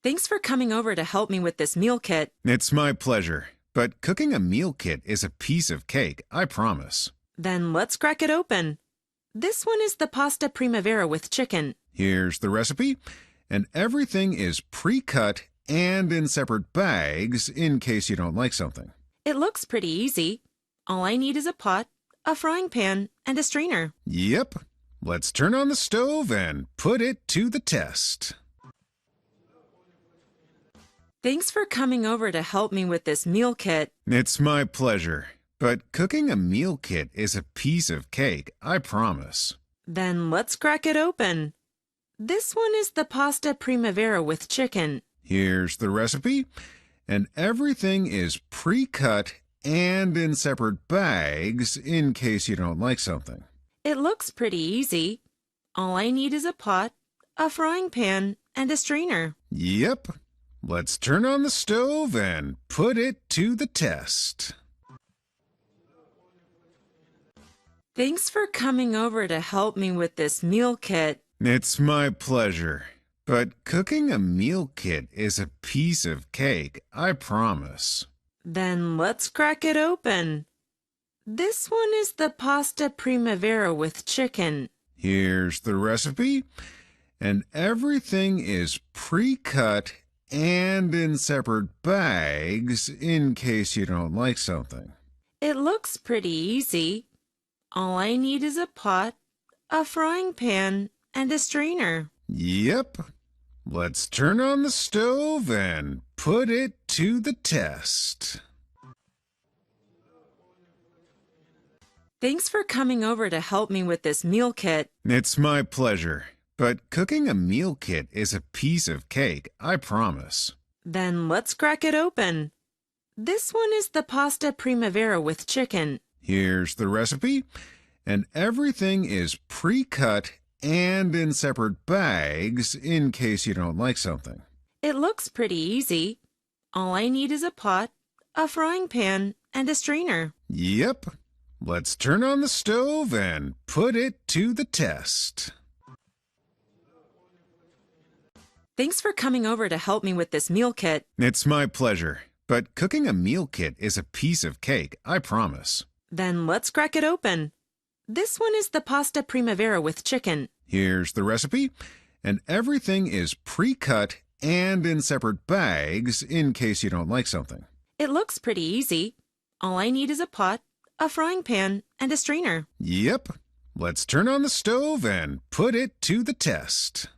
Thanks for coming over to help me with this meal kit. It's my pleasure. But cooking a meal kit is a piece of cake, I promise. Then let's crack it open. This one is the pasta primavera with chicken. Here's the recipe. And everything is pre-cut and in separate bags in case you don't like something. It looks pretty easy. All I need is a pot, a frying pan, and a strainer. Yep. Let's turn on the stove and put it to the test. Thanks for coming over to help me with this meal kit. It's my pleasure. But cooking a meal kit is a piece of cake, I promise. Then let's crack it open. This one is the pasta primavera with chicken. Here's the recipe. And everything is pre-cut and in separate bags in case you don't like something. It looks pretty easy. All I need is a pot, a frying pan, and a strainer. Yep. Let's turn on the stove and put it to the test. Thanks for coming over to help me with this meal kit. It's my pleasure. But cooking a meal kit is a piece of cake, I promise. Then let's crack it open. This one is the pasta primavera with chicken. Here's the recipe. And everything is pre-cut and in separate bags in case you don't like something. It looks pretty easy. All I need is a pot, a frying pan, and a strainer. Yep. Let's turn on the stove and put it to the test. Thanks for coming over to help me with this meal kit. It's my pleasure. But cooking a meal kit is a piece of cake, I promise. Then let's crack it open. This one is the pasta primavera with chicken. Here's the recipe. And everything is pre-cut and in separate bags in case you don't like something. It looks pretty easy. All I need is a pot, a frying pan, and a strainer. Yep. Let's turn on the stove and put it to the test. Thanks for coming over to help me with this meal kit. It's my pleasure. But cooking a meal kit is a piece of cake, I promise. Then let's crack it open. This one is the pasta primavera with chicken. Here's the recipe. And everything is pre-cut and in separate bags in case you don't like something. It looks pretty easy. All I need is a pot, a frying pan, and a strainer. Yep. Let's turn on the stove and put it to the test.